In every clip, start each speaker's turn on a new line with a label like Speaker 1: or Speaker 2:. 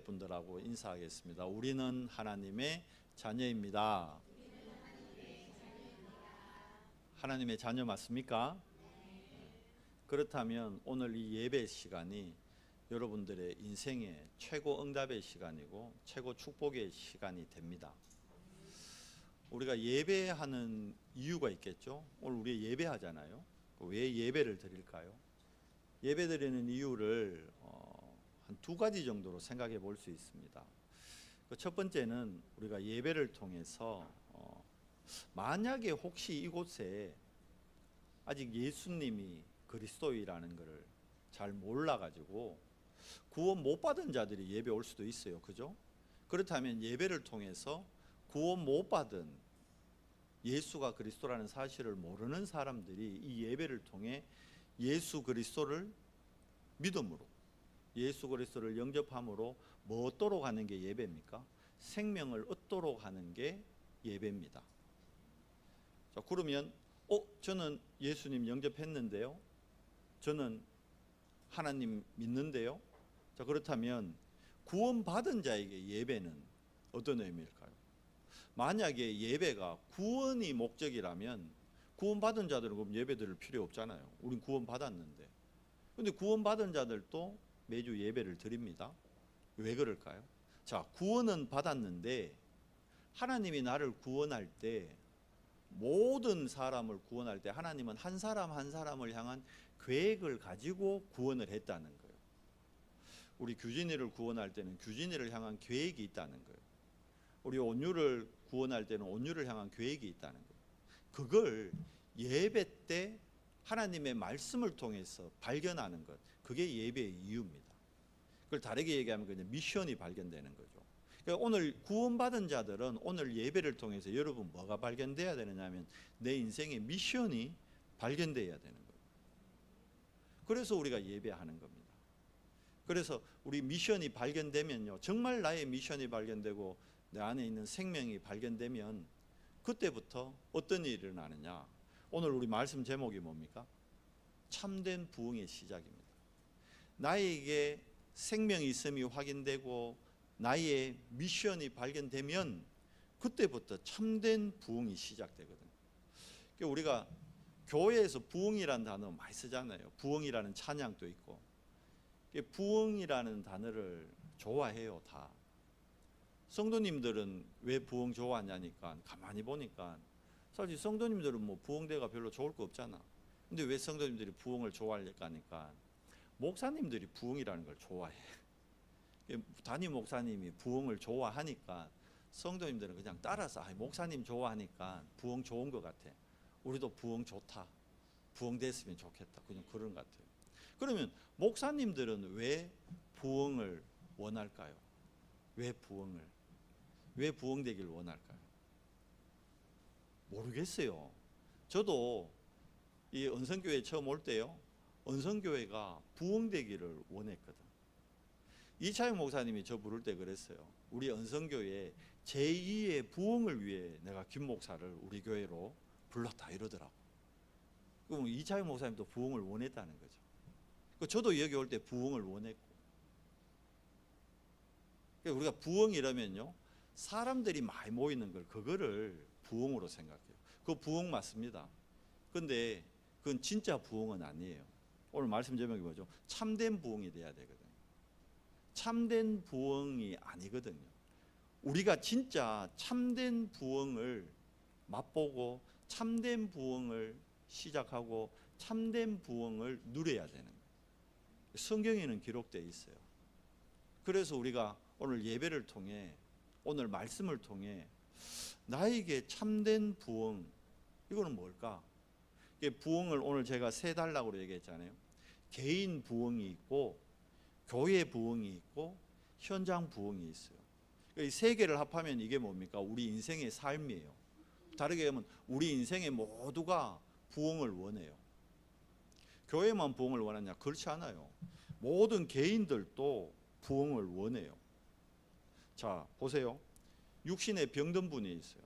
Speaker 1: 분들하고 인사하겠습니다. 우리는 하나님의 자녀입니다. 하나님의 자녀 맞습니까? 그렇다면 오늘 이 예배 시간이 여러분들의 인생의 최고 응답의 시간이고 최고 축복의 시간이 됩니다. 우리가 예배하는 이유가 있겠죠. 오늘 우리 예배하잖아요. 왜 예배를 드릴까요? 예배 드리는 이유를 한 두 가지 정도로 생각해 볼 수 있습니다. 첫 번째는 우리가 예배를 통해서 만약에 혹시 이곳에 아직 예수님이 그리스도이라는 것을 잘 몰라가지고 구원 못 받은 자들이 예배 올 수도 있어요. 그죠? 그렇다면 예배를 통해서 구원 못 받은 예수가 그리스도라는 사실을 모르는 사람들이 이 예배를 통해 예수 그리스도를 믿음으로, 예수 그리스도를 영접함으로 뭐 얻도록 하는 게 예배입니까? 생명을 얻도록 하는 게 예배입니다. 자, 그러면 저는 예수님 영접했는데요, 저는 하나님 믿는데요. 자, 그렇다면 구원받은 자에게 예배는 어떤 의미일까요? 만약에 예배가 구원이 목적이라면 구원받은 자들은 그럼 예배 드릴 필요 없잖아요. 우린 구원받았는데. 근데 구원받은 자들도 매주 예배를 드립니다. 왜 그럴까요? 자, 구원은 받았는데 하나님이 나를 구원할 때, 모든 사람을 구원할 때 하나님은 한 사람 한 사람을 향한 계획을 가지고 구원을 했다는 거예요. 우리 규진이를 구원할 때는 규진이를 향한 계획이 있다는 거예요. 우리 온유를 구원할 때는 온유를 향한 계획이 있다는 거예요. 그걸 예배 때 하나님의 말씀을 통해서 발견하는 것, 그게 예배의 이유입니다. 그걸 다르게 얘기하면 그냥 미션이 발견되는 거죠. 그러니까 오늘 구원받은 자들은 오늘 예배를 통해서 여러분 뭐가 발견돼야 되느냐면 내 인생의 미션이 발견돼야 되는 거예요. 그래서 우리가 예배하는 겁니다. 그래서 우리 미션이 발견되면요, 정말 나의 미션이 발견되고 내 안에 있는 생명이 발견되면 그때부터 어떤 일이 일어나느냐. 오늘 우리 말씀 제목이 뭡니까? 참된 부흥의 시작입니다. 나에게 생명이 있음이 확인되고 나의 미션이 발견되면 그때부터 참된 부흥이 시작되거든요. 그러니까 우리가 교회에서 부흥이라는 단어 많이 쓰잖아요. 부흥이라는 찬양도 있고. 부흥이라는 단어를 좋아해요, 다. 성도님들은 왜 부흥 좋아하냐니까 가만히 보니까 사실 성도님들은 뭐 부흥대가 별로 좋을 거 없잖아. 근데 왜 성도님들이 부흥을 좋아할까 하니까 목사님들이 부흥이라는 걸 좋아해. 담임 목사님이 부흥을 좋아하니까 성도님들은 그냥 따라서 목사님 좋아하니까 부흥 좋은 것 같아. 우리도 부흥 좋다. 부흥 됐으면 좋겠다. 그냥 그런 것 같아요. 그러면 목사님들은 왜 부흥을 원할까요? 왜 부흥되기를 원할까요? 모르겠어요. 저도 이 언성교회 처음 올 때요, 언성교회가 부흥되기를 원했거든. 이차영 목사님이 저 부를 때 그랬어요. 우리 언성교회 제2의 부흥을 위해 내가 김 목사를 우리 교회로 불렀다 이러더라고. 그럼 이차영 목사님도 부흥을 원했다는 거죠. 저도 여기 올 때 부흥을 원했고. 우리가 부흥이라면요, 사람들이 많이 모이는 걸, 그거를 부흥으로 생각해요. 그거 부흥 맞습니다. 근데 그건 진짜 부흥은 아니에요. 오늘 말씀 제목이 뭐죠? 참된 부흥이 돼야 되거든요. 참된 부흥이 아니거든요. 우리가 진짜 참된 부흥을 맛보고 참된 부흥을 시작하고 참된 부흥을 누려야 되는 거예요. 성경에는 기록되어 있어요. 그래서 우리가 오늘 예배를 통해, 오늘 말씀을 통해 나에게 참된 부흥, 이거는 뭘까? 부흥을 오늘 제가 세 단락으로 얘기했잖아요. 개인 부흥이 있고 교회 부흥이 있고 현장 부흥이 있어요. 이 세 개를 합하면 이게 뭡니까? 우리 인생의 삶이에요. 다르게 하면 우리 인생의 모두가 부흥을 원해요. 교회만 부흥을 원하냐? 그렇지 않아요. 모든 개인들도 부흥을 원해요. 자, 보세요. 육신에 병든 분이 있어요.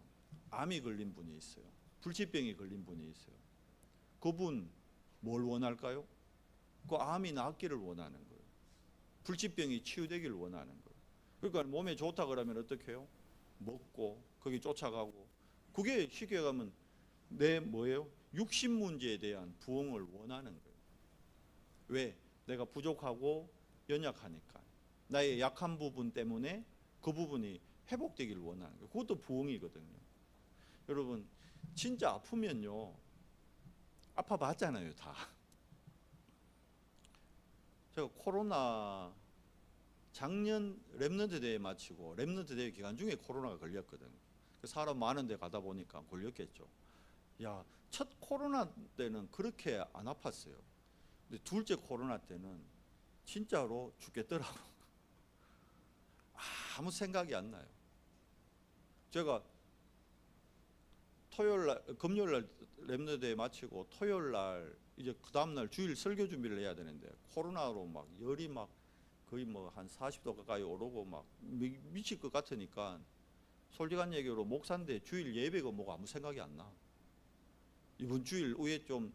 Speaker 1: 암이 걸린 분이 있어요. 불치병이 걸린 분이 있어요. 그분 뭘 원할까요? 그 암이 낫기를 원하는 거예요. 불치병이 치유되기를 원하는 거예요. 그러니까 몸에 좋다 그러면 어떻게 해요? 먹고 거기 쫓아가고. 그게 쉽게 가면 내 뭐예요? 육신 문제에 대한 부흥을 원하는 거예요. 왜? 내가 부족하고 연약하니까. 나의 약한 부분 때문에 그 부분이 회복되기를 원하는 거예요. 그것도 부흥이거든요. 여러분 진짜 아프면요, 아파봤잖아요 다. 제가 코로나 작년 랩넌트 대회 마치고 랩넌트 대회 기간 중에 코로나가 걸렸거든요. 사람 많은 데 가다 보니까 걸렸겠죠. 야, 첫 코로나 때는 그렇게 안 아팠어요. 근데 둘째 코로나 때는 진짜로 죽겠더라고. 아무 생각이 안 나요. 제가 금요일날 랩넌트 대회 마치고 토요일날 이제 그 다음날 주일 설교 준비를 해야 되는데 코로나로 막 열이 막 거의 뭐 한 40도 가까이 오르고 막 미칠 것 같으니까 솔직한 얘기로 목사인데 주일 예배가 뭐가 아무 생각이 안 나. 이번 주일 후에 좀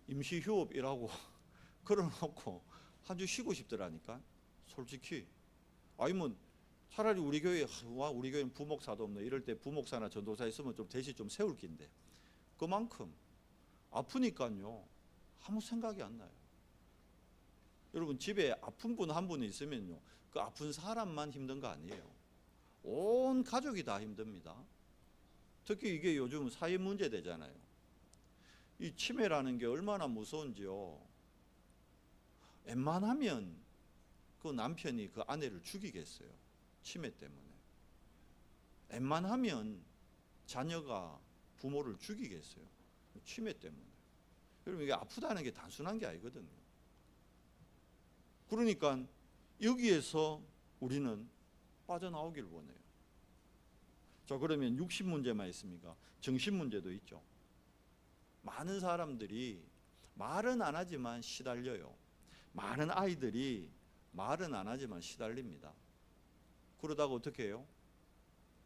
Speaker 1: 임시 휴업이라고 걸어놓고 한 주 쉬고 싶더라니까. 솔직히 아니면 차라리 우리 교회 와 우리 교회는 부목사도 없네 이럴 때 부목사나 전도사 있으면 좀 대신 좀 세울 긴데 그만큼 아프니까요 아무 생각이 안 나요. 여러분 집에 아픈 분 한 분이 있으면요 그 아픈 사람만 힘든 거 아니에요. 온 가족이 다 힘듭니다. 특히 이게 요즘 사회 문제 되잖아요. 이 치매라는 게 얼마나 무서운지요. 웬만하면 그 남편이 그 아내를 죽이겠어요. 치매 때문에. 웬만하면 자녀가 부모를 죽이겠어요. 치매 때문에. 여러분 이게 아프다는 게 단순한 게 아니거든요. 그러니까 여기에서 우리는 빠져나오길 원해요. 자, 그러면 육신 문제만 있습니까? 정신 문제도 있죠. 많은 사람들이 말은 안 하지만 시달려요. 많은 아이들이 말은 안 하지만 시달립니다. 그러다가 어떻게 해요?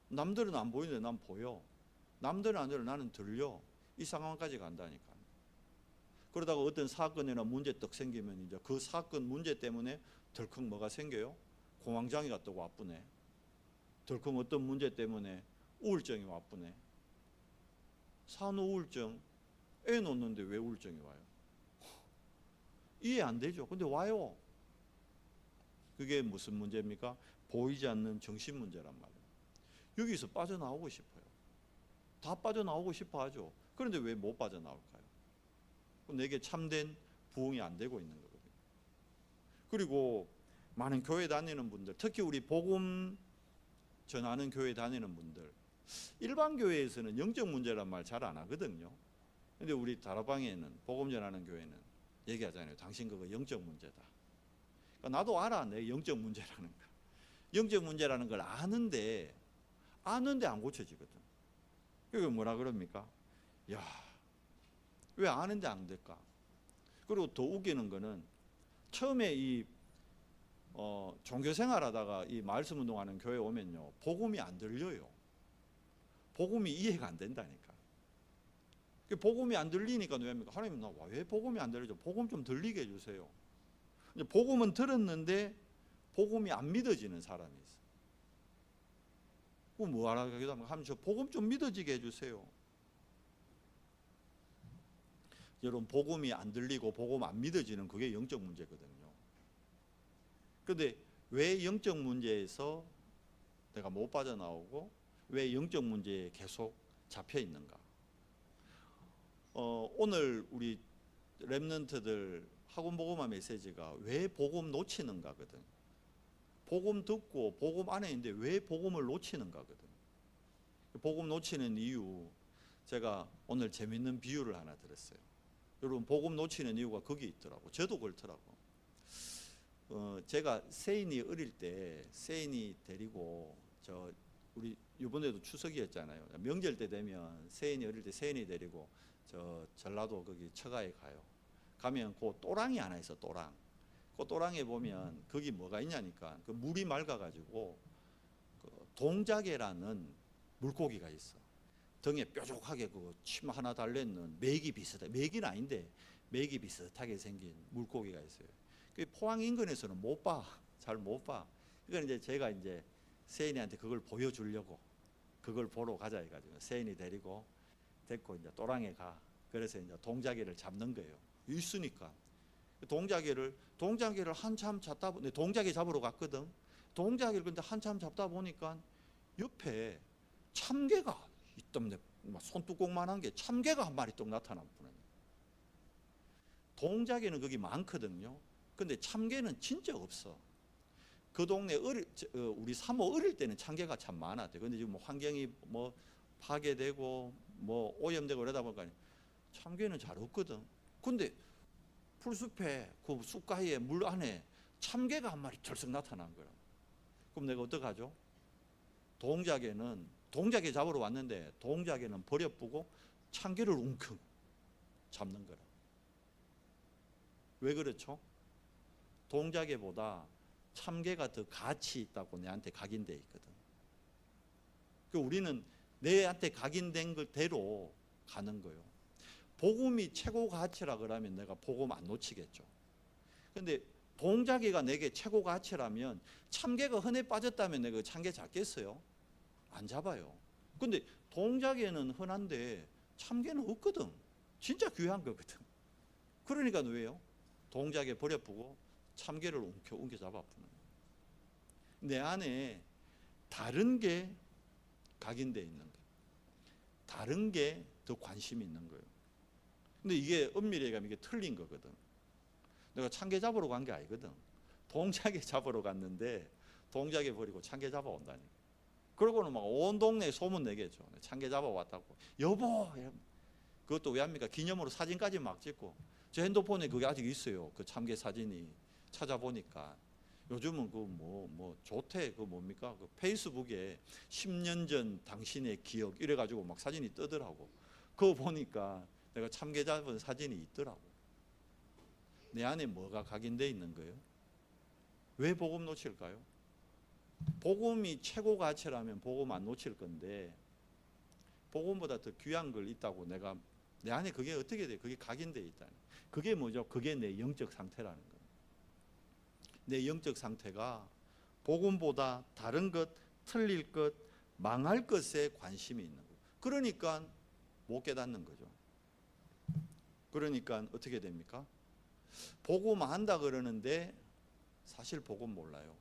Speaker 1: 남들은 안 보이는데 난 보여. 남들은 안 들어 나는 들려. 이 상황까지 간다니까. 그러다가 어떤 사건이나 문제 떡 생기면 이제 그 사건 문제 때문에 덜컥 뭐가 생겨요? 공황장애가 뜨고 아프네. 덜컥 어떤 문제 때문에 우울증이 와쁘네. 산후우울증 애 놓는데 왜 우울증이 와요? 이해 안 되죠. 근데 와요. 그게 무슨 문제입니까? 보이지 않는 정신 문제란 말이에요. 여기서 빠져나오고 싶어요. 다 빠져나오고 싶어 하죠. 그런데 왜 못 빠져나올까요? 내게 참된 부흥이 안 되고 있는 거거든요. 그리고 많은 교회 다니는 분들, 특히 우리 복음 전하는 교회 다니는 분들, 일반 교회에서는 영적 문제란 말 잘 안 하거든요. 근데 우리 다락방에는 복음 전하는 교회는 얘기하잖아요. 당신 그거 영적 문제다. 그러니까 나도 알아. 내 영적 문제라는 거. 영적 문제라는 걸 아는데 안 고쳐지거든. 그게 뭐라 그럽니까? 야, 왜 아는데 안 될까? 그리고 더 웃기는 거는 처음에 이 종교생활 하다가 이 말씀 운동하는 교회 오면요 복음이 안 들려요. 복음이 이해가 안 된다니까. 복음이 안 들리니까 왜입니까? 하나님 나 왜 복음이 안 들리죠? 복음 좀 들리게 해주세요. 복음은 들었는데 복음이 안 믿어지는 사람이 있어요. 그럼 뭐 하라고 하면 저 복음 좀 믿어지게 해주세요. 여러분 복음이 안 들리고 복음 안 믿어지는 그게 영적 문제거든요. 그런데 왜 영적 문제에서 내가 못 빠져나오고 왜 영적 문제에 계속 잡혀 있는가? 오늘 우리 랩런트들 학원 복음화 메시지가 왜 복음 놓치는가거든. 복음 듣고 복음 안에 있는데 왜 복음을 놓치는가거든. 복음 놓치는 이유 제가 오늘 재밌는 비유를 하나 들었어요. 여러분 복음 놓치는 이유가 거기 있더라고. 저도 그렇더라고. 제가 세인이 어릴 때 세인이 데리고 우리 이번에도 추석이었잖아요. 명절 때 되면 세인이 어릴 때 세인이 데리고 전라도 거기 처가에 가요. 가면 그 또랑이 하나 있어. 또랑. 그 또랑에 보면 거기 뭐가 있냐니까 그 물이 맑아가지고 그 동자개라는 물고기가 있어. 등에 뾰족하게 그 침 하나 달려있는 메기 비슷해. 메기는 아닌데 메기 비슷하게 생긴 물고기가 있어요. 그 포항 인근에서는 못 봐. 잘 못 봐. 그러니까 이제 제가 이제 세인이한테 그걸 보여주려고 그걸 보러 가자 해가지고 세인이 데리고 데리고 이제 또랑에 가. 그래서 이제 동자개를 잡는 거예요. 있으니까 동자개를 한참 잡다 보니 동자개 잡으러 갔거든. 동자개를 근데 한참 잡다 보니까 옆에 참개가 있던데 손뚜껑만한 게 참개가 한 마리 뚝 나타나는 거예요. 동자개는 거기 많거든요. 근데 참개는 진짜 없어. 그 동네 우리 사모 어릴 때는 참개가 참 많았대. 근데 지금 뭐 환경이 뭐 파괴되고 뭐 오염되고 그러다 보니까 참개는 잘 없거든. 근데 풀숲에 그 숲가에 물 안에 참개가 한 마리 털썩 나타난 거야. 그럼 내가 어떡하죠? 동자개 잡으러 왔는데 동자개는 버려보고 참개를 웅큼 잡는 거라. 왜 그렇죠? 동자개보다 참개가 더 가치 있다고 내한테 각인돼 있거든. 그 우리는 내한테 각인된 것대로 가는 거예요. 복음이 최고 가치라 그러면 내가 복음 안 놓치겠죠. 근데 동자개가 내게 최고 가치라면 참개가 흔해 빠졌다면 내가 참개 잡겠어요? 안 잡아요. 근데 동자개는 흔한데 참개는 없거든. 진짜 귀한 거거든. 그러니까 왜요? 동자개 버려보고 참개를 웅켜 잡아보는 거예요. 내 안에 다른 게 각인되어 있는 거예요. 다른 게 더 관심이 있는 거예요. 근데 이게 엄밀히 가면 이게 틀린 거거든. 내가 참개 잡으러 간 게 아니거든. 동자개 잡으러 갔는데 동자개 버리고 참개 잡아온다니까. 그러고는 막 온 동네에 소문 내겠죠. 참개 잡아왔다고. 여보! 그것도 왜 합니까? 기념으로 사진까지 막 찍고. 제 핸드폰에 그게 아직 있어요. 그 참개 사진이. 찾아보니까. 요즘은 조태, 뭡니까? 그 페이스북에 10년 전 당신의 기억 이래가지고 막 사진이 뜨더라고. 그거 보니까 내가 참개 잡은 사진이 있더라고. 내 안에 뭐가 각인되어 있는 거예요? 왜 복음 놓칠까요? 복음이 최고 가치라면 복음 안 놓칠 건데 복음보다 더 귀한 걸 있다고 내가 내 안에 그게 어떻게 돼? 그게 각인되어 있다는. 그게 뭐죠? 그게 내 영적 상태라는 거예요. 내 영적 상태가 복음보다 다른 것, 틀릴 것, 망할 것에 관심이 있는 거예요. 그러니까 못 깨닫는 거죠. 그러니까 어떻게 됩니까? 복음 안다 그러는데 사실 복음 몰라요.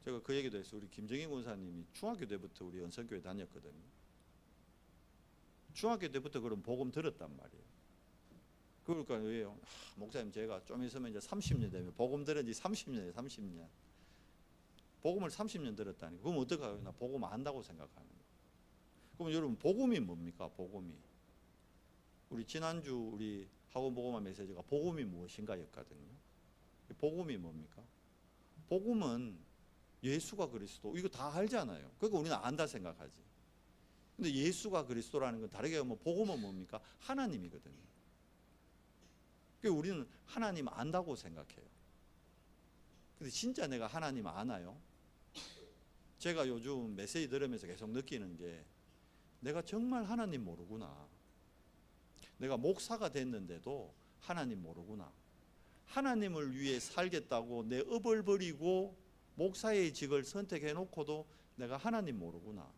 Speaker 1: 제가 그 얘기도 했어요. 우리 김정희 군사님이 중학교 때부터 우리 연선교회 다녔거든요. 중학교 때부터 그럼 복음 들었단 말이에요. 그러니까 왜요? 목사님 제가 좀 있으면 이제 30년 되면 복음 들은 지 30년이에요. 30년. 복음을 30년 들었다니. 그럼 어떡해요? 나 복음 안다고 생각하는 거예요. 그럼 여러분 복음이 뭡니까? 복음이. 우리 지난주 우리 학원 복음화 메시지가 복음이 무엇인가 였거든요. 복음이 뭡니까? 복음은 예수가 그리스도. 이거 다 알잖아요. 그러니까 우리는 안다 생각하지. 근데 예수가 그리스도라는 건 다르게 하면 복음은 뭡니까? 하나님이거든요. 그러니까 우리는 하나님 안다고 생각해요. 근데 진짜 내가 하나님 아나요? 제가 요즘 메시지 들으면서 계속 느끼는 게 내가 정말 하나님 모르구나. 내가 목사가 됐는데도 하나님 모르구나. 하나님을 위해 살겠다고 내 업을 버리고 목사의 직을 선택해 놓고도 내가 하나님 모르구나.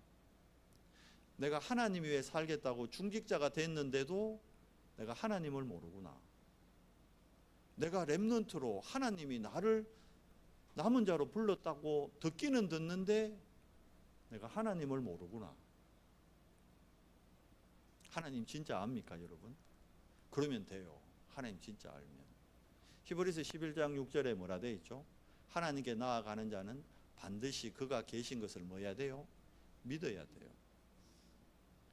Speaker 1: 내가 하나님 위해 살겠다고 중직자가 됐는데도 내가 하나님을 모르구나. 내가 렘넌트로 하나님이 나를 남은 자로 불렀다고 듣기는 듣는데 내가 하나님을 모르구나. 하나님 진짜 압니까 여러분? 그러면 돼요. 하나님 진짜 알면. 히브리서 11장 6절에 뭐라 되어 있죠? 하나님께 나아가는 자는 반드시 그가 계신 것을 뭐 해야 돼요? 믿어야 돼요.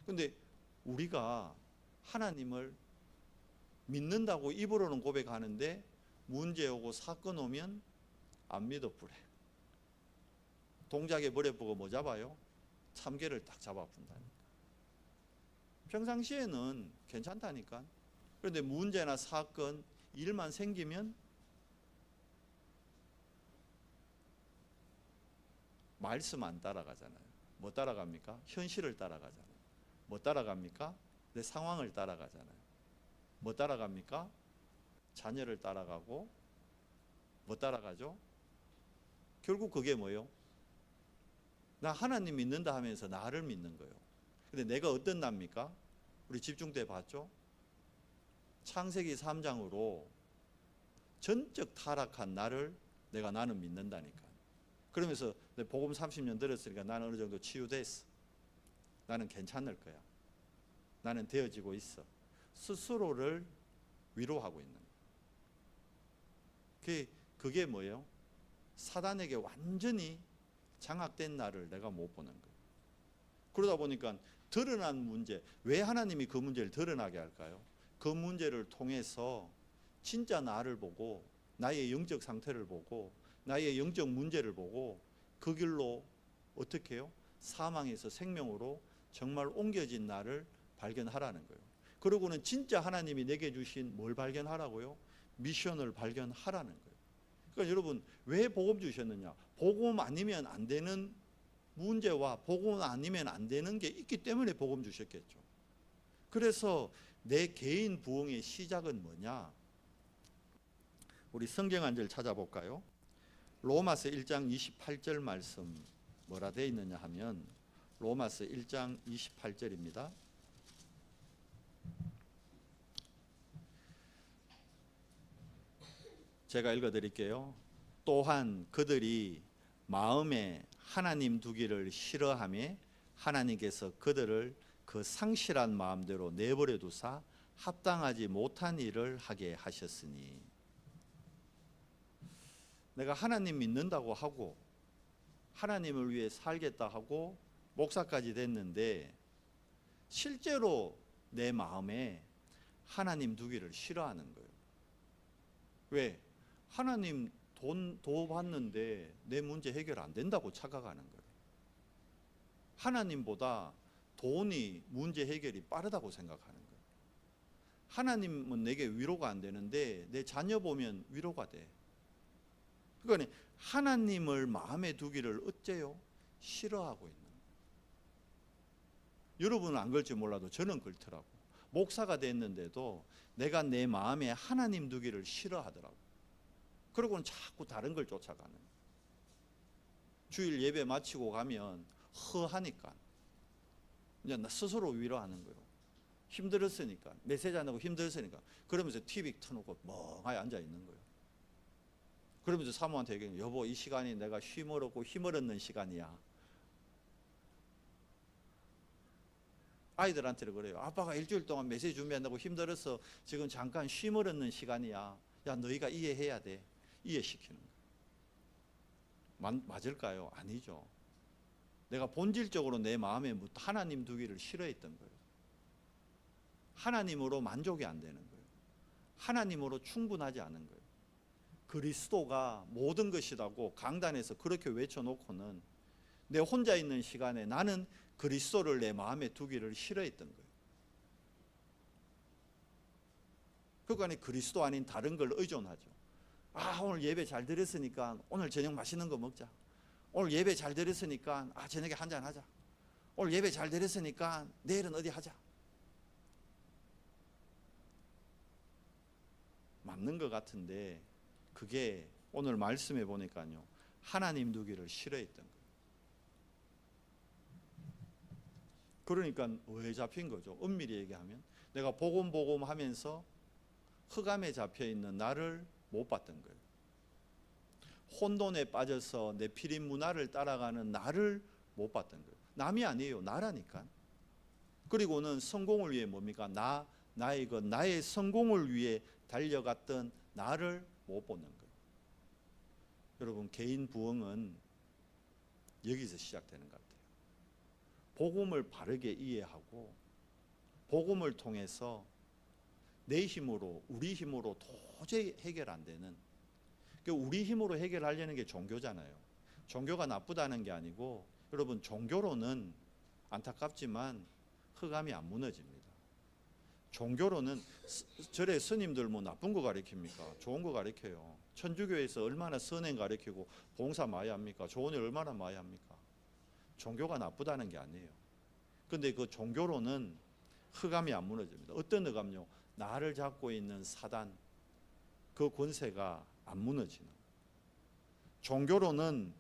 Speaker 1: 근데 우리가 하나님을 믿는다고 입으로는 고백하는데 문제 오고 사건 오면 안 믿어 뿌려. 동작에 버려보고 뭐 잡아요? 참개를 딱 잡아푼다니까. 평상시에는 괜찮다니까. 그런데 문제나 사건, 일만 생기면 말씀 안 따라가잖아요. 뭐 따라갑니까? 현실을 따라가잖아요. 뭐 따라갑니까? 내 상황을 따라가잖아요. 뭐 따라갑니까? 자녀를 따라가고 뭐 따라가죠? 결국 그게 뭐예요? 나 하나님 믿는다 하면서 나를 믿는 거예요. 근데 내가 어떤 납니까? 우리 집중때 봤죠? 창세기 3장으로 전적 타락한 나를 나는 믿는다니까. 그러면서 내 복음 30년 들었으니까 나는 어느 정도 치유됐어. 나는 괜찮을 거야. 나는 되어지고 있어. 스스로를 위로하고 있는 거예요. 그게 뭐예요? 사단에게 완전히 장악된 나를 내가 못 보는 거예요. 그러다 보니까 드러난 문제, 왜 하나님이 그 문제를 드러나게 할까요? 그 문제를 통해서 진짜 나를 보고 나의 영적 상태를 보고 나의 영적 문제를 보고 그 길로 어떻게 해요? 사망에서 생명으로 정말 옮겨진 나를 발견하라는 거예요. 그러고는 진짜 하나님이 내게 주신 뭘 발견하라고요? 미션을 발견하라는 거예요. 그러니까 여러분, 왜 복음 주셨느냐? 복음 아니면 안 되는 문제와 복음 아니면 안 되는 게 있기 때문에 복음 주셨겠죠. 그래서 내 개인 부흥의 시작은 뭐냐? 우리 성경 한 절 찾아볼까요? 로마서 1장 28절 말씀 뭐라 되어 있느냐 하면 로마서 1장 28절입니다. 제가 읽어드릴게요. 또한 그들이 마음에 하나님 두기를 싫어하며 하나님께서 그들을 그 상실한 마음대로 내버려 두사 합당하지 못한 일을 하게 하셨으니. 내가 하나님 믿는다고 하고 하나님을 위해 살겠다 하고 목사까지 됐는데 실제로 내 마음에 하나님 두기를 싫어하는 거예요. 왜? 하나님 돈 받는데 내 문제 해결 안 된다고 착각하는 거예요. 하나님보다 돈이 문제 해결이 빠르다고 생각하는 거예요. 하나님은 내게 위로가 안 되는데 내 자녀 보면 위로가 돼. 그러니까 하나님을 마음에 두기를 어째요? 싫어하고 있는 거예요. 여러분은 안 그럴지 몰라도 저는 그렇더라고. 목사가 됐는데도 내가 내 마음에 하나님 두기를 싫어하더라고. 그러고는 자꾸 다른 걸 쫓아가는 거예요. 주일 예배 마치고 가면 허하니까 이제 나 스스로 위로하는 거예요. 힘들었으니까, 메시지 안 하고 힘들었으니까. 그러면서 TV 켜놓고 멍하게 앉아 있는 거예요. 그러면서 사모한테 얘기해요. 여보, 이 시간이 내가 쉼을 얻고 힘을 얻는 시간이야. 아이들한테는 그래요. 아빠가 일주일 동안 메시지 준비한다고 힘들어서 지금 잠깐 쉼을 얻는 시간이야. 야, 너희가 이해해야 돼. 이해시키는 거예요. 맞을까요? 아니죠. 내가 본질적으로 내 마음에 하나님 두기를 싫어했던 거예요. 하나님으로 만족이 안 되는 거예요. 하나님으로 충분하지 않은 거예요. 그리스도가 모든 것이라고 강단에서 그렇게 외쳐놓고는 내 혼자 있는 시간에 나는 그리스도를 내 마음에 두기를 싫어했던 거예요. 그러니까 그리스도 아닌 다른 걸 의존하죠. 아, 오늘 예배 잘 드렸으니까 오늘 저녁 맛있는 거 먹자. 오늘 예배 잘 드렸으니까 저녁에 한잔 하자. 오늘 예배 잘 드렸으니까 내일은 어디 하자. 맞는 것 같은데 그게 오늘 말씀해 보니까요, 하나님 두기를 싫어했던 거예요. 그러니까 왜 잡힌 거죠? 엄밀히 얘기하면 내가 복음 하면서 흑암에 잡혀 있는 나를 못 봤던 거예요. 혼돈에 빠져서 내 피린 문화를 따라가는 나를 못 봤던 거예요. 남이 아니에요. 나라니까. 그리고는 성공을 위해 뭡니까? 나의 성공을 위해 달려갔던 나를 못 보는 거예요. 여러분, 개인 부흥은 여기서 시작되는 것 같아요. 복음을 바르게 이해하고 복음을 통해서 내 힘으로, 우리 힘으로 도저히 해결 안 되는, 우리 힘으로 해결하려는 게 종교잖아요. 종교가 나쁘다는 게 아니고 여러분, 종교로는 안타깝지만 흑암이 안 무너집니다. 종교로는 절에 스님들 뭐 나쁜 거 가르칩니까? 좋은 거 가르쳐요. 천주교에서 얼마나 선행 가르치고 봉사 많이 합니까? 좋은 일 얼마나 많이 합니까? 종교가 나쁘다는 게 아니에요. 근데 그 종교로는 흑암이 안 무너집니다. 어떤 흑암요? 나를 잡고 있는 사단, 그 권세가 안 무너지는 거예요. 종교로는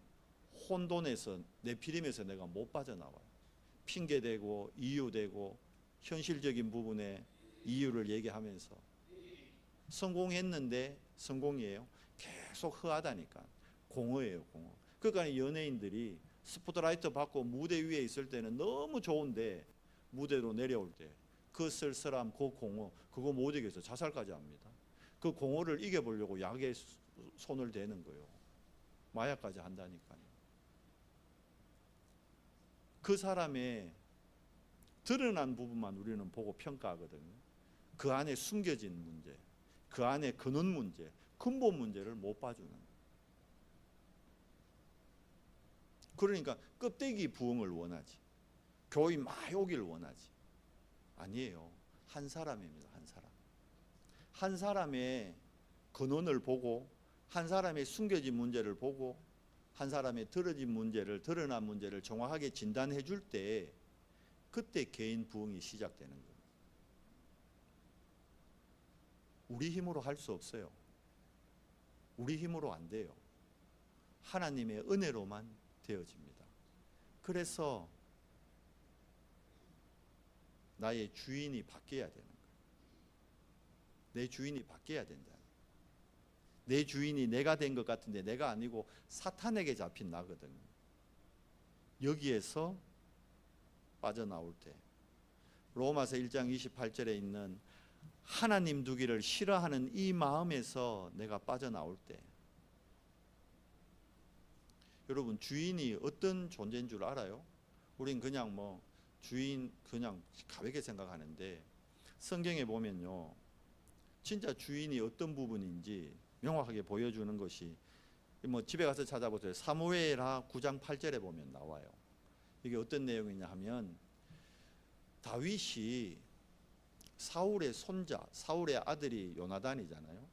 Speaker 1: 혼돈에서 네피림에서 내가 못 빠져나와요. 핑계대고 이유대고 현실적인 부분에 이유를 얘기하면서 성공했는데 성공이에요. 계속 허하다니까. 공허예요, 공허. 그러니까 연예인들이 스포트라이트 받고 무대 위에 있을 때는 너무 좋은데 무대로 내려올 때 그 쓸쓸함, 그 공허, 그거 못 이겨서 자살까지 합니다. 그 공허를 이겨보려고 약에 손을 대는 거예요. 마약까지 한다니까요. 그 사람의 드러난 부분만 우리는 보고 평가하거든요. 그 안에 숨겨진 문제, 그 안에 근원 문제, 근본 문제를 못 봐주는 거예요. 그러니까 껍데기 부흥을 원하지, 교회 막 오길 원하지. 아니에요. 한 사람입니다. 한 사람. 한 사람의 근원을 보고, 한 사람의 숨겨진 문제를 보고, 한 사람의 드러진 문제를, 드러난 문제를 정확하게 진단해 줄 때 그때 개인 부흥이 시작되는 거예요. 우리 힘으로 할 수 없어요. 우리 힘으로 안 돼요. 하나님의 은혜로만 되어집니다. 그래서 나의 주인이 바뀌어야 되는 거예요. 내 주인이 바뀌어야 된다. 내 주인이 내가 된 것 같은데 내가 아니고 사탄에게 잡힌 나거든요. 여기에서 빠져나올 때 로마서 1장 28절에 있는 하나님 두기를 싫어하는 이 마음에서 내가 빠져나올 때, 여러분 주인이 어떤 존재인 줄 알아요? 우린 그냥 뭐 주인 그냥 가볍게 생각하는데 성경에 보면요, 진짜 주인이 어떤 부분인지 명확하게 보여주는 것이, 뭐 집에 가서 찾아보세요. 사무엘하 9장 8절에 보면 나와요. 이게 어떤 내용이냐 하면, 다윗이 사울의 손자, 사울의 아들이 요나단이잖아요.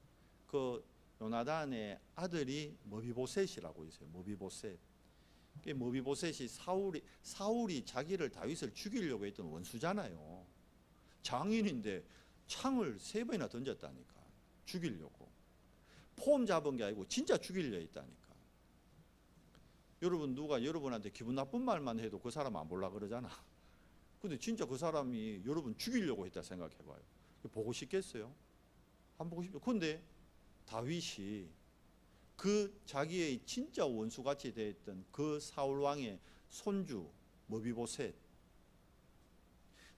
Speaker 1: 그 요나단의 아들이 머비보셋이라고 있어요. 머비보셋. 머비보셋이 사울이 자기를, 다윗을 죽이려고 했던 원수잖아요. 장인인데 창을 3번이나 던졌다니까. 죽이려고. 폼 잡은 게 아니고 진짜 죽이려 했다니까. 여러분, 누가 여러분한테 기분 나쁜 말만 해도 그 사람 안 보려고 그러잖아. 근데 진짜 그 사람이 여러분 죽이려고 했다 생각해봐요. 보고 싶겠어요? 안 보고 싶죠. 근데 다윗이 그 자기의 진짜 원수같이 되었던 그 사울왕의 손주 머비보셋,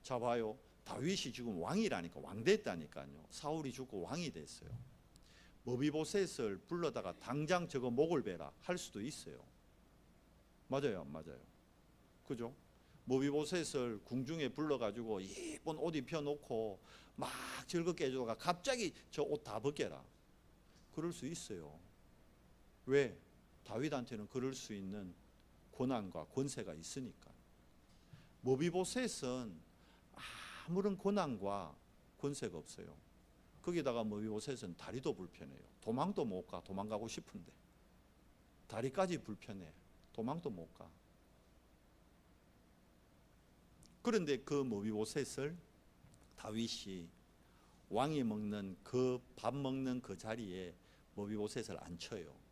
Speaker 1: 자 봐요. 다윗이 지금 왕이라니까, 왕 됐다니까요. 사울이 죽고 왕이 됐어요. 머비보셋을 불러다가 당장 저거 목을 베라 할 수도 있어요. 맞아요, 안 맞아요? 그죠? 머비보셋을 궁중에 불러가지고 예쁜 옷 입혀놓고 막 즐겁게 해주다가 갑자기 저 옷 다 벗겨라, 그럴 수 있어요. 왜? 다윗한테는 그럴 수 있는 권한과 권세가 있으니까. 머비보셋은 아무런 권한과 권세가 없어요. 거기다가 머비보셋은 다리도 불편해요. 도망도 못 가. 도망가고 싶은데 다리까지 불편해. 도망도 못 가. 그런데 그 머비보셋을 다윗이 왕이 먹는 그 밥 먹는 그 자리에 머비보셋을 앉혀요.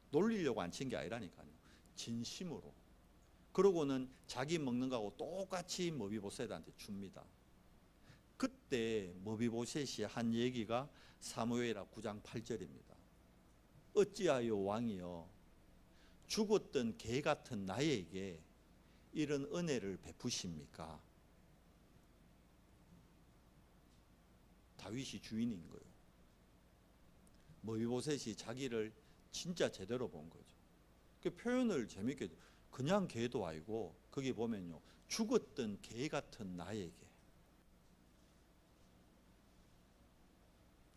Speaker 1: 놀리려고 앉힌 게 아니라니까요. 진심으로. 그러고는 자기 먹는 거하고 똑같이 머비보셋한테 줍니다. 그때 머비보셋이 한 얘기가 사무엘하 9장 8절입니다. 어찌하여 왕이여 죽었던 개 같은 나에게 이런 은혜를 베푸십니까? 다윗이 주인인 거예요. 머비보셋이 자기를 진짜 제대로 본 거죠. 그 표현을 재밌게, 그냥 개도 아니고 거기 보면요, 죽었던 개 같은 나에게.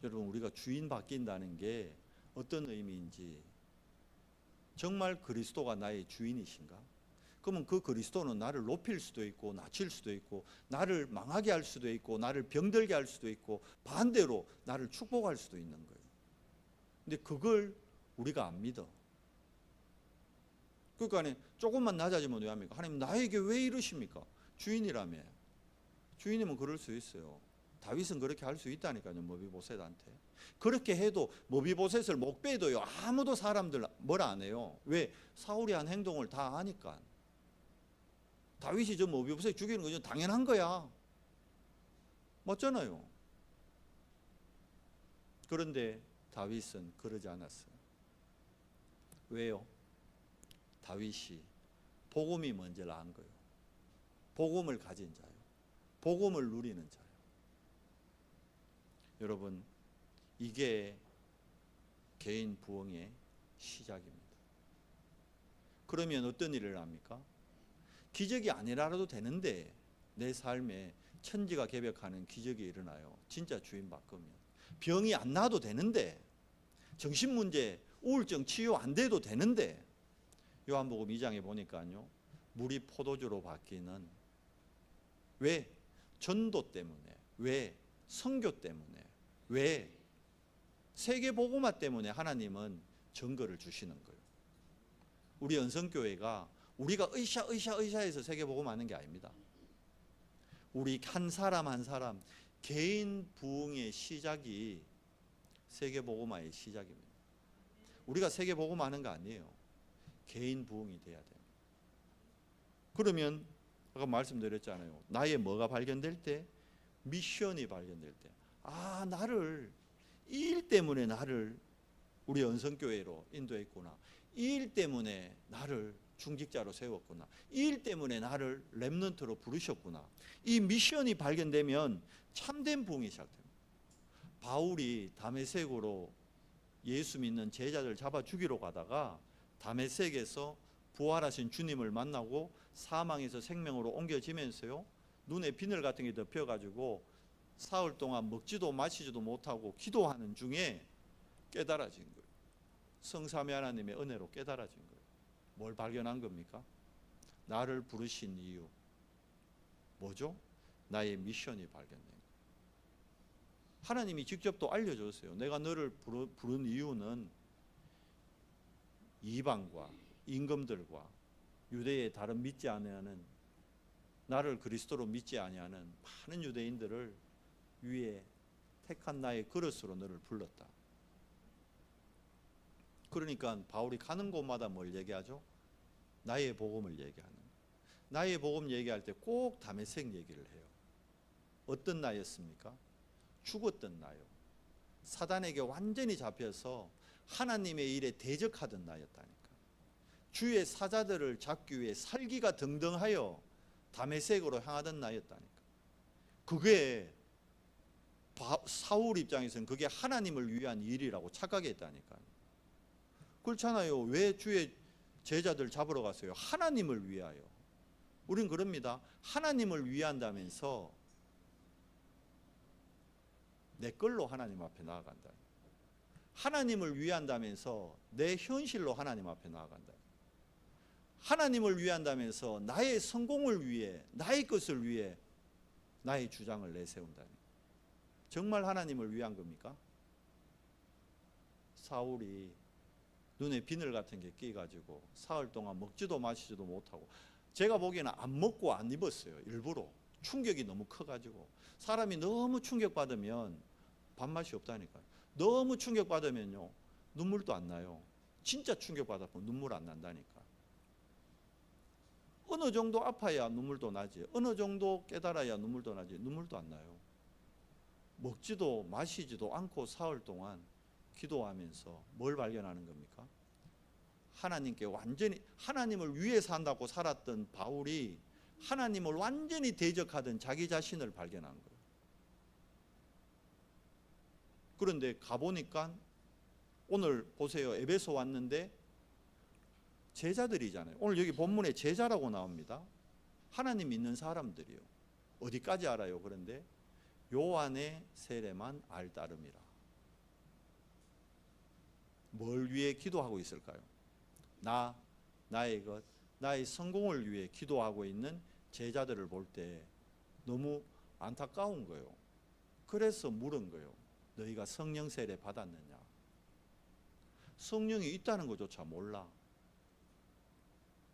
Speaker 1: 여러분, 우리가 주인 바뀐다는 게 어떤 의미인지, 정말 그리스도가 나의 주인이신가? 그러면 그 그리스도는 나를 높일 수도 있고 낮출 수도 있고 나를 망하게 할 수도 있고 나를 병들게 할 수도 있고 반대로 나를 축복할 수도 있는 거예요. 근데 그걸 우리가 안 믿어. 그러니까 조금만 낮아지면 왜 합니까? 하나님 나에게 왜 이러십니까? 주인이라며. 주인이면 그럴 수 있어요. 다윗은 그렇게 할 수 있다니까요. 머비보셋한테. 그렇게 해도 머비보셋을 못 빼도요, 아무도 사람들 뭐라 안 해요. 왜? 사울이 한 행동을 다 아니까. 다윗이 저 머비보셋 죽이는 건 당연한 거야. 맞잖아요. 그런데 다윗은 그러지 않았어요. 왜요? 다윗이 복음이 먼저 나은 거예요. 복음을 가진 자예요. 복음을 누리는 자예요. 여러분, 이게 개인 부흥의 시작입니다. 그러면 어떤 일을 합니까? 기적이 아니라도 되는데 내 삶에 천지가 개벽하는 기적이 일어나요. 진짜 주인 바꾸면. 병이 안 나도 되는데, 정신문제, 우울증 치유 안 돼도 되는데, 요한복음 2장에 보니까요, 물이 포도주로 바뀌는, 왜? 전도 때문에. 왜? 선교 때문에. 왜? 세계복음화 때문에 하나님은 증거를 주시는 거예요. 우리 연성교회가 우리가 으쌰해서 세계복음 하는 게 아닙니다. 우리 한 사람 한 사람 개인 부흥의 시작이 세계복음화의 시작입니다. 우리가 세계복음 하는 거 아니에요. 개인 부흥이 돼야 돼요. 그러면 아까 말씀드렸잖아요. 나의 뭐가 발견될 때? 미션이 발견될 때. 아, 나를 이 일 때문에 나를 우리 연성교회로 인도했구나. 이 일 때문에 나를 중직자로 세웠구나. 이 일 때문에 나를 렘넌트로 부르셨구나. 이 미션이 발견되면 참된 부흥이 시작됩니다. 바울이 다메섹으로 예수 믿는 제자들 잡아 죽이러 가다가 다메섹에서 부활하신 주님을 만나고 사망에서 생명으로 옮겨지면서요, 눈에 비늘 같은 게 덮여가지고 사흘 동안 먹지도 마시지도 못하고 기도하는 중에 깨달아진 거예요. 성삼위 하나님의 은혜로 깨달아진 거예요. 뭘 발견한 겁니까? 나를 부르신 이유 뭐죠? 나의 미션이 발견된 거예요. 하나님이 직접 또 알려줬어요. 내가 너를 부른 이유는 이방과 임금들과 유대의 다른 믿지 아니하는, 나를 그리스도로 믿지 아니하는 많은 유대인들을 위에 택한 나의 그릇으로 너를 불렀다. 그러니까 바울이 가는 곳마다 뭘 얘기하죠? 나의 복음을 얘기하는. 나의 복음 얘기할 때 꼭 다메섹 얘기를 해요. 어떤 나였습니까? 죽었던 나요. 사단에게 완전히 잡혀서 하나님의 일에 대적하던 나였다니까. 주의 사자들을 잡기 위해 살기가 등등하여 다메섹으로 향하던 나였다니까. 그게 사울 입장에서는 그게 하나님을 위한 일이라고 착각했다니까요. 그렇잖아요. 왜 주의 제자들 잡으러 갔어요? 하나님을 위하여. 우린 그럽니다. 하나님을 위한다면서 내 걸로 하나님 앞에 나아간다. 하나님을 위한다면서 내 현실로 하나님 앞에 나아간다. 하나님을 위한다면서 나의 성공을 위해, 나의 것을 위해 나의 주장을 내세운다니. 정말 하나님을 위한 겁니까? 사울이 눈에 비늘 같은 게 끼가지고 사흘 동안 먹지도 마시지도 못하고, 제가 보기에는 안 먹고 안 입었어요. 일부러. 충격이 너무 커가지고. 사람이 너무 충격받으면 밥맛이 없다니까요. 너무 충격받으면요, 눈물도 안 나요. 진짜 충격받아서 눈물 안 난다니까. 어느 정도 아파야 눈물도 나지, 어느 정도 깨달아야 눈물도 나지, 눈물도 안 나요. 먹지도 마시지도 않고 사흘 동안 기도하면서 뭘 발견하는 겁니까? 하나님께 완전히, 하나님을 위해 산다고 살았던 바울이 하나님을 완전히 대적하던 자기 자신을 발견한 거예요. 그런데 가보니까 오늘 보세요. 에베소 왔는데 제자들이잖아요. 오늘 여기 본문에 제자라고 나옵니다. 하나님 믿는 사람들이요. 어디까지 알아요? 그런데 요한의 세례만 알따름이라. 뭘 위해 기도하고 있을까요? 나의 것, 나의 성공을 위해 기도하고 있는 제자들을 볼 때 너무 안타까운 거예요. 그래서 물은 거예요. 너희가 성령 세례 받았느냐? 성령이 있다는 것조차 몰라.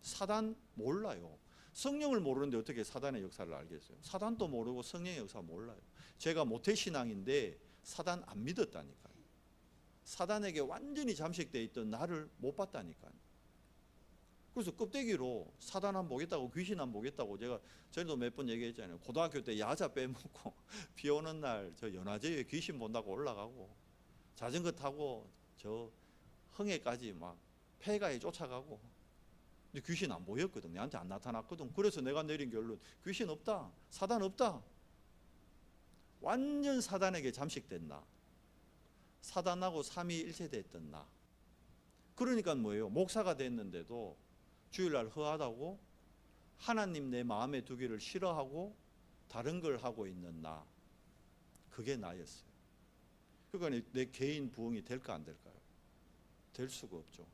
Speaker 1: 사단 몰라요. 성령을 모르는데 어떻게 사단의 역사를 알겠어요? 사단도 모르고 성령의 역사 몰라요. 제가 모태신앙인데 사단 안 믿었다니까요. 사단에게 완전히 잠식되어 있던 나를 못 봤다니까요. 그래서 껍데기로 사단 안 보겠다고, 귀신 안 보겠다고 제가 전에도 몇 번 얘기했잖아요. 고등학교 때 야자 빼먹고 비 오는 날 저 연화제에 귀신 본다고 올라가고, 자전거 타고 저 흥에까지 막 폐가에 쫓아가고, 근데 귀신 안 보였거든. 내한테 안 나타났거든. 그래서 내가 내린 결론, 귀신 없다, 사단 없다. 완전 사단에게 잠식된 나, 사단하고 삼위일체됐던 나. 그러니까 뭐예요? 목사가 됐는데도 주일날 허하다고 하나님 내 마음에 두기를 싫어하고 다른 걸 하고 있는 나, 그게 나였어요. 그러니까 내 개인 부흥이 될까 안 될까요? 될 수가 없죠.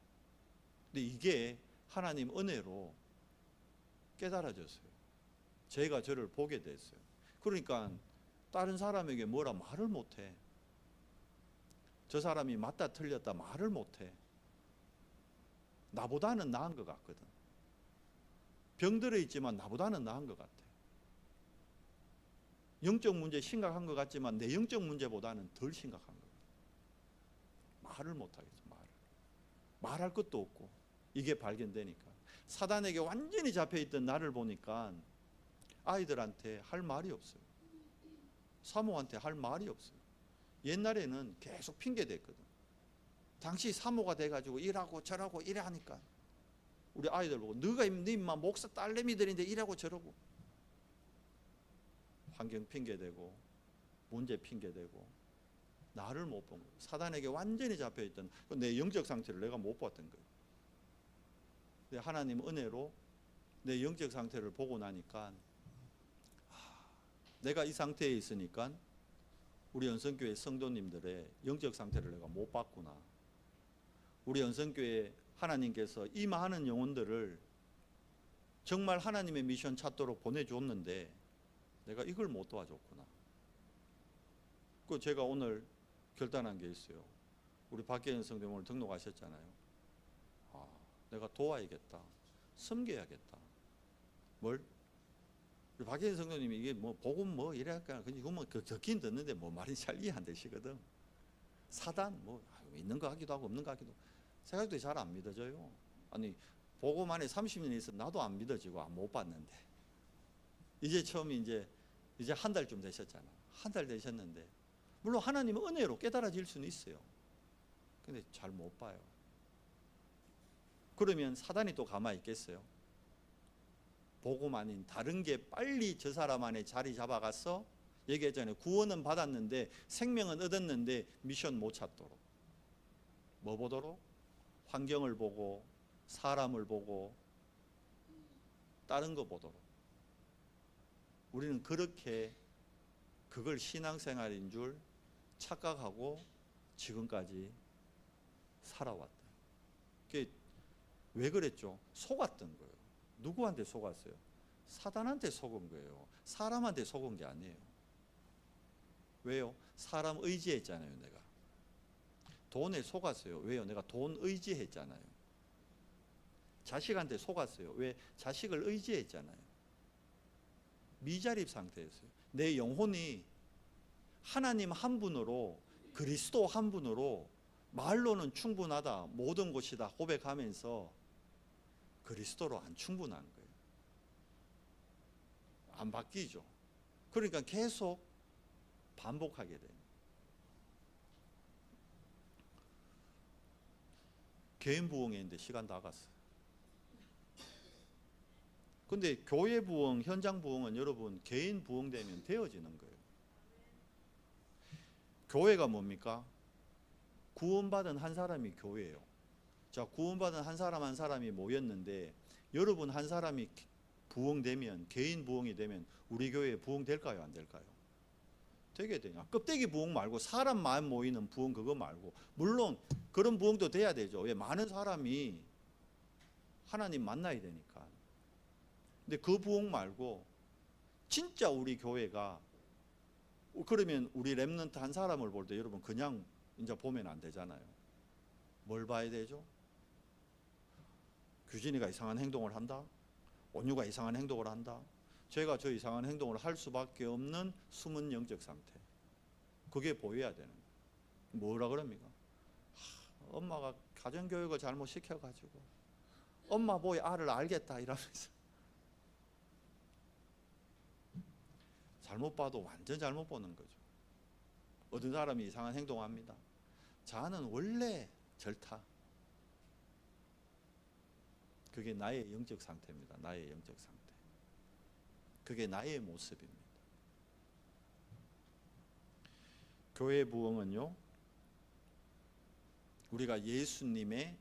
Speaker 1: 근데 이게 하나님 은혜로 깨달아졌어요. 제가 저를 보게 됐어요. 그러니까 다른 사람에게 뭐라 말을 못해. 저 사람이 맞다 틀렸다 말을 못해. 나보다는 나은 것 같거든. 병들어 있지만 나보다는 나은 것 같아. 영적 문제 심각한 것 같지만 내 영적 문제보다는 덜 심각한 것 같아. 말을 못하겠어. 말할 것도 없고. 이게 발견되니까 사단에게 완전히 잡혀있던 나를 보니까 아이들한테 할 말이 없어요. 사모한테 할 말이 없어요. 옛날에는 계속 핑계 댔거든. 당시 사모가 돼가지고 이라고 저라고 이래 하니까 우리 아이들 보고, 너가 임마 목사 딸내미들인데 이라고 저러고. 환경 핑계대고 문제 핑계대고 나를 못 본 거예요. 사단에게 완전히 잡혀있던 내 영적 상태를 내가 못 봤던 거예요. 근데 하나님 은혜로 내 영적 상태를 보고 나니까 내가 이 상태에 있으니까 우리 연선교회 성도님들의 영적 상태를 내가 못 봤구나. 우리 연선교회 하나님께서 임하는 영혼들을 정말 하나님의 미션 찾도록 보내줬는데 내가 이걸 못 도와줬구나. 그 제가 오늘 결단한 게 있어요. 우리 박계현 성도님 오늘 등록하셨잖아요. 내가 도와야겠다, 섬겨야겠다. 뭘? 우리 박계현 성도님이 이게 뭐 복음 뭐 이래 할까? 이거 뭐 듣긴 듣는데 뭐 말이 잘 이해 안 되시거든. 사단 뭐 있는 거 같기도 하고 없는 거 같기도. 생각도 잘 안 믿어져요. 아니 복음 안에 30년 있어 나도 안 믿어지고 못 봤는데 이제 처음 이제 한 달쯤 되셨잖아. 한 달 되셨는데 물론 하나님은 은혜로 깨달아질 수는 있어요. 근데 잘 못 봐요. 그러면 사단이 또 가만히 있겠어요? 복음 아닌 다른 게 빨리 저 사람 안에 자리 잡아가서, 얘기했잖아요. 구원은 받았는데 생명은 얻었는데 미션 못 찾도록. 뭐 보도록? 환경을 보고 사람을 보고 다른 거 보도록. 우리는 그렇게 그걸 신앙생활인 줄 착각하고 지금까지 살아왔다. 그게 왜 그랬죠? 속았던 거예요. 누구한테 속았어요? 사단한테 속은 거예요. 사람한테 속은 게 아니에요. 왜요? 사람 의지했잖아요. 내가 돈에 속았어요. 왜요? 내가 돈 의지했잖아요. 자식한테 속았어요. 왜? 자식을 의지했잖아요. 미자립 상태였어요. 내 영혼이 하나님 한 분으로, 그리스도 한 분으로 말로는 충분하다, 모든 것이다 고백하면서 그리스도로 안 충분한 거예요. 안 바뀌죠. 그러니까 계속 반복하게 돼요. 개인 부흥에 있는데 시간 다 갔어요. 근데 교회 부흥, 현장 부흥은 여러분 개인 부흥되면 되어지는 거예요. 교회가 뭡니까? 구원받은 한 사람이 교회예요. 자, 구원받은 한 사람 한 사람이 모였는데 여러분 한 사람이 부흥되면, 개인 부흥이 되면 우리 교회에 부흥될까요? 안 될까요? 되게 되냐? 껍데기 부흥 말고 사람 마음 모이는 부흥, 그거 말고. 물론 그런 부흥도 돼야 되죠. 왜? 많은 사람이 하나님 만나야 되니까. 근데 그 부흥 말고 진짜 우리 교회가, 그러면 우리 렘넌트 한 사람을 볼 때 여러분 그냥 이제 보면 안 되잖아요. 뭘 봐야 되죠? 규진이가 이상한 행동을 한다? 온유가 이상한 행동을 한다. 제가 저 이상한 행동을 할 수밖에 없는 숨은 영적 상태. 그게 보여야 되는 거예요. 뭐라 그럽니까? 엄마가 가정교육을 잘못 시켜가지고 엄마 보이 알을 알겠다 이러면서 잘못 봐도 완전 잘못 보는 거죠. 어떤 사람이 이상한 행동합니다. 자는 원래 절타. 그게 나의 영적 상태입니다. 나의 영적 상태. 그게 나의 모습입니다. 교회 부흥은요, 우리가 예수님의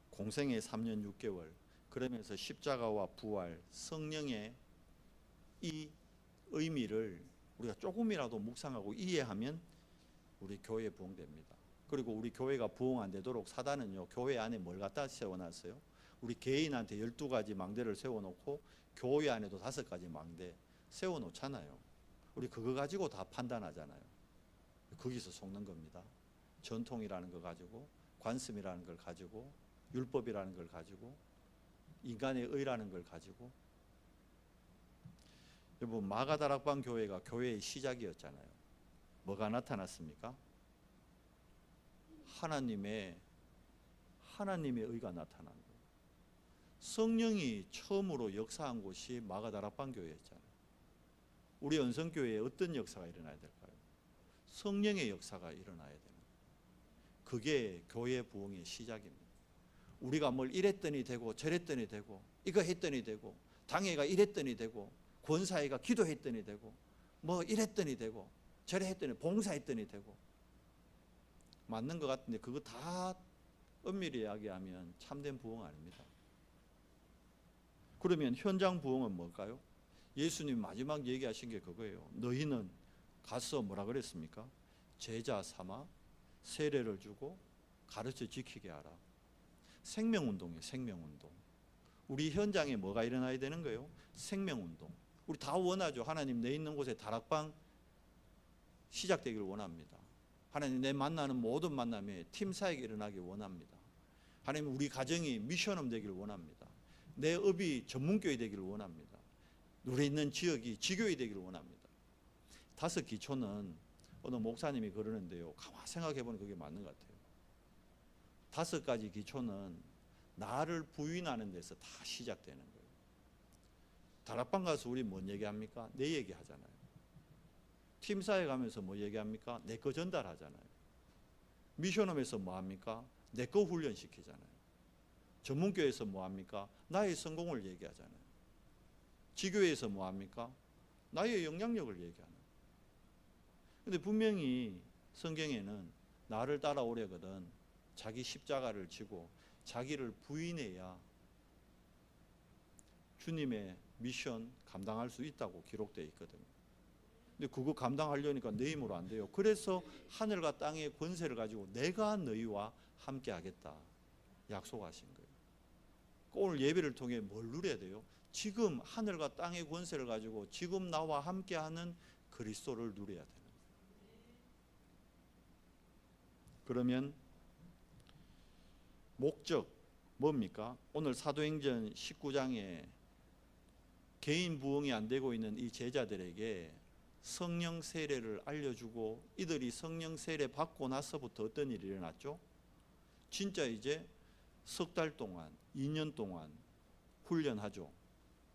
Speaker 1: 공생의 3년 6개월, 그러면서 십자가와 부활, 성령의 이 의미를 우리가 조금이라도 묵상하고 이해하면 우리 교회 부흥됩니다. 그리고 우리 교회가 부흥 안 되도록 사단은요, 교회 안에 뭘 갖다 세워놨어요? 우리 개인한테 12가지 망대를 세워놓고 교회 안에도 5가지 망대 세워놓잖아요. 우리 그거 가지고 다 판단하잖아요. 거기서 속는 겁니다. 전통이라는 거 가지고, 관습이라는 걸 가지고, 율법이라는 걸 가지고, 인간의 의라는 걸 가지고. 여러분, 마가다락방 교회가 교회의 시작이었잖아요. 뭐가 나타났습니까? 하나님의 의가 나타난 거예요. 성령이 처음으로 역사한 곳이 마가다락방 교회였잖아요. 우리 언성교회에 어떤 역사가 일어나야 될까요? 성령의 역사가 일어나야 되는 거예요. 그게 교회 부흥의 시작입니다. 우리가 뭘 이랬더니 되고 저랬더니 되고 이거 했더니 되고 당회가 이랬더니 되고 권사회가 기도했더니 되고 뭐 이랬더니 되고 저래 했더니 봉사했더니 되고 맞는 것 같은데 그거 다 엄밀히 이야기하면 참된 부흥 아닙니다. 그러면 현장 부흥은 뭘까요? 예수님 마지막 얘기하신 게 그거예요. 너희는 가서 뭐라 그랬습니까? 제자 삼아 세례를 주고 가르쳐 지키게 하라. 생명운동이에요. 생명운동. 우리 현장에 뭐가 일어나야 되는 거예요? 생명운동. 우리 다 원하죠. 하나님 내 있는 곳에 다락방 시작되기를 원합니다. 하나님 내 만나는 모든 만남에 팀사역이 일어나길 원합니다. 하나님 우리 가정이 미션홈 되기를 원합니다. 내 업이 전문교회 되기를 원합니다. 우리 있는 지역이 지교회 되기를 원합니다. 5 기초는 어느 목사님이 그러는데요. 가만 생각해 보면 그게 맞는 것 같아요. 5가지 기초는 나를 부인하는 데서 다 시작되는 거예요. 다락방 가서 우리 뭔 얘기합니까? 내 얘기 하잖아요. 팀사에 가면서 뭐 얘기합니까? 내 거 전달하잖아요. 미션홈에서 뭐 합니까? 내 거 훈련시키잖아요. 전문교회에서 뭐 합니까? 나의 성공을 얘기하잖아요. 지교회에서 뭐 합니까? 나의 영향력을 얘기하는. 근데 분명히 성경에는 나를 따라오려거든 자기 십자가를 지고 자기를 부인해야 주님의 미션 감당할 수 있다고 기록되어 있거든요. 근데 그거 감당하려니까 내 힘으로 안 돼요. 그래서 하늘과 땅의 권세를 가지고 내가 너희와 함께 하겠다 약속하신 거예요. 오늘 예배를 통해 뭘 누려야 돼요? 지금 하늘과 땅의 권세를 가지고 지금 나와 함께하는 그리스도를 누려야 되는 거예요. 그러면 목적 뭡니까? 오늘 사도행전 19장에 개인 부흥이 안 되고 있는 이 제자들에게 성령 세례를 알려주고 이들이 성령 세례 받고 나서부터 어떤 일이 일어났죠? 진짜 이제 석 달 동안 2년 동안 훈련하죠.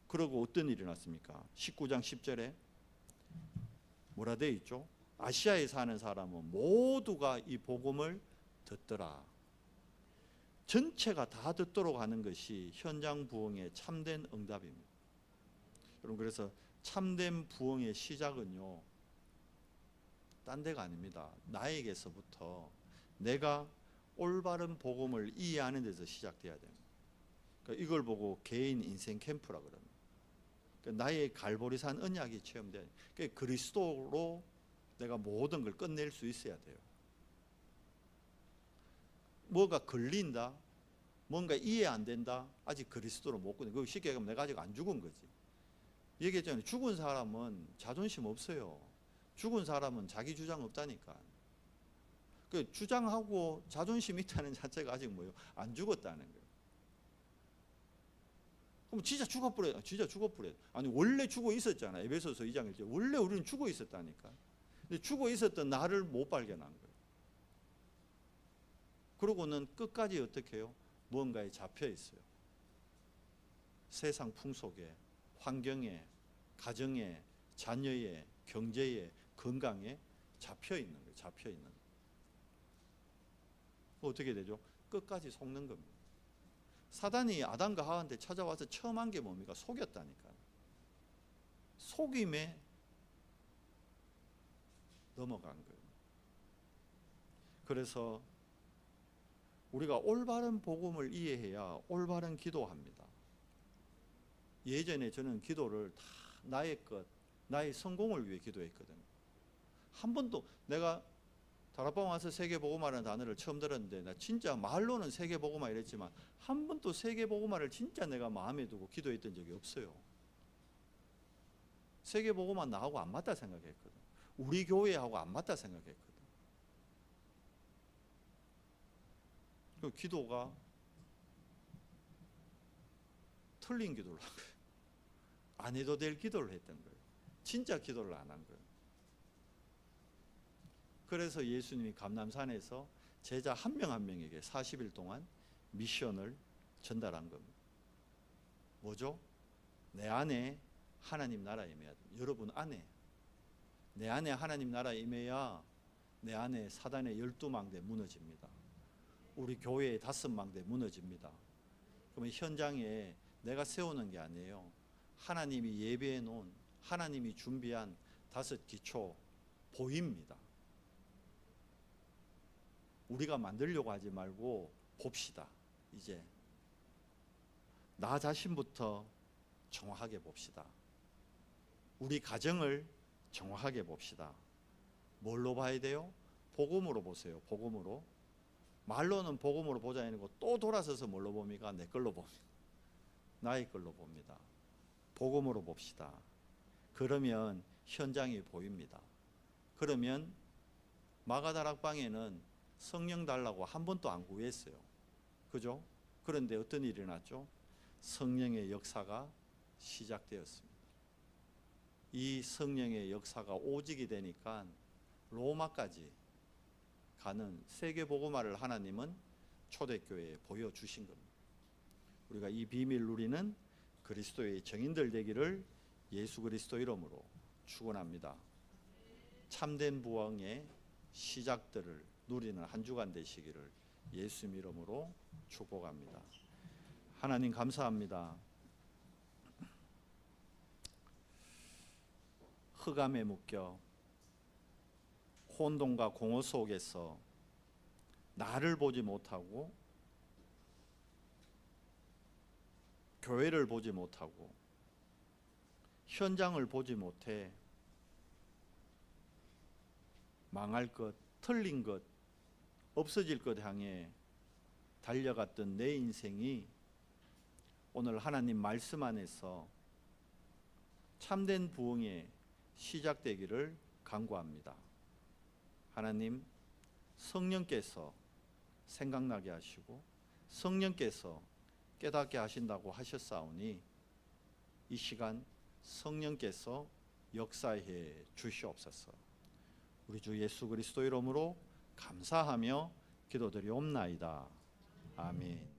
Speaker 1: 그리고 어떤 일이 일어났습니까? 19장 10절에 뭐라 되어 있죠? 아시아에 사는 사람은 모두가 이 복음을 듣더라. 전체가 다 듣도록 하는 것이 현장 부흥의 참된 응답입니다. 여러분 그래서 참된 부흥의 시작은요 딴 데가 아닙니다. 나에게서부터 내가 올바른 복음을 이해하는 데서 시작돼야 됩니다. 그러니까 이걸 보고 개인 인생 캠프라 그럽니다. 그러니까 나의 갈보리산 언약이 체험돼야 돼요. 그러니까 그리스도로 내가 모든 걸 끝낼 수 있어야 돼요. 뭐가 걸린다, 뭔가 이해 안 된다, 아직 그리스도로 못 끝내. 그거 쉽게 얘기하면 내가 아직 안 죽은 거지. 얘기했잖아요. 죽은 사람은 자존심 없어요. 죽은 사람은 자기 주장 없다니까. 그 주장하고 자존심 있다는 자체가 아직 뭐예요? 안 죽었다는 거예요. 그럼 진짜 죽어버려. 진짜 죽어버려. 아니 원래 죽어 있었잖아. 에베소서 2장 1절. 원래 우리는 죽어 있었다니까. 근데 죽어 있었던 나를 못 발견한 거예요. 그러고는 끝까지 어떻게 해요? 무언가에 잡혀 있어요. 세상 풍속에, 환경에, 가정에, 자녀에, 경제에, 건강에 잡혀 있는 거예요. 잡혀 있는 거예요. 어떻게 되죠? 끝까지 속는 겁니다. 사단이 아담과 하와한테 찾아와서 처음 한 게 뭡니까? 속였다니까. 속임에 넘어간 거예요. 그래서 우리가 올바른 복음을 이해해야 올바른 기도합니다. 예전에 저는 기도를 다 나의 것, 나의 성공을 위해 기도했거든요. 한 번도 내가 다락방 와서 세계복음화라는 단어를 처음 들었는데 나 진짜 말로는 세계복음화 이랬지만 한 번도 세계복음화를 진짜 내가 마음에 두고 기도했던 적이 없어요. 세계복음화 나하고 안 맞다 생각했거든. 우리 교회하고 안 맞다 생각했거든. 그 기도가 틀린 기도를 한 거예요. 안 해도 될 기도를 했던 거예요. 진짜 기도를 안 한 거예요. 그래서 예수님이 감람산에서 제자 한 명 한 명에게 40일 동안 미션을 전달한 겁니다. 뭐죠? 내 안에 하나님 나라 임해야 됩니다. 여러분 안에, 내 안에 하나님 나라 임해야 내 안에 사단의 12망대 무너집니다. 우리 교회의 5망대 무너집니다. 그러면 현장에 내가 세우는 게 아니에요. 하나님이 예배해 놓은, 하나님이 준비한 5 기초 보입니다. 우리가 만들려고 하지 말고 봅시다. 이제 나 자신부터 정확하게 봅시다. 우리 가정을 정확하게 봅시다. 뭘로 봐야 돼요? 복음으로 보세요. 복음으로. 말로는 복음으로 보자 아니고 또 돌아서서 뭘로 봅니까? 내 걸로 봅니다. 나의 걸로 봅니다. 복음으로 봅시다. 그러면 현장이 보입니다. 그러면 마가다락방에는 성령 달라고 한 번도 안 구했어요. 그죠? 그런데 어떤 일이 일어났죠? 성령의 역사가 시작되었습니다. 이 성령의 역사가 오직이 되니까 로마까지 가는 세계복음화를 하나님은 초대교회에 보여주신 겁니다. 우리가 이 비밀 누리는 그리스도의 정인들 되기를 예수 그리스도 이름으로 축원합니다. 참된 부흥의 시작들을 누리는 한 주간 되시기를 예수 이름으로 축복합니다. 하나님 감사합니다. 흑암에 묶여 혼돈과 공허 속에서 나를 보지 못하고 교회를 보지 못하고 현장을 보지 못해 망할 것, 틀린 것, 없어질 것 향해 달려갔던 내 인생이 오늘 하나님 말씀 안에서 참된 부흥의 시작되기를 간구합니다. 하나님, 성령께서 생각나게 하시고 성령께서 깨닫게 하신다고 하셨사오니 이 시간 성령께서 역사해 주시옵소서. 우리 주 예수 그리스도 이름으로 감사하며 기도드리옵나이다. 아멘.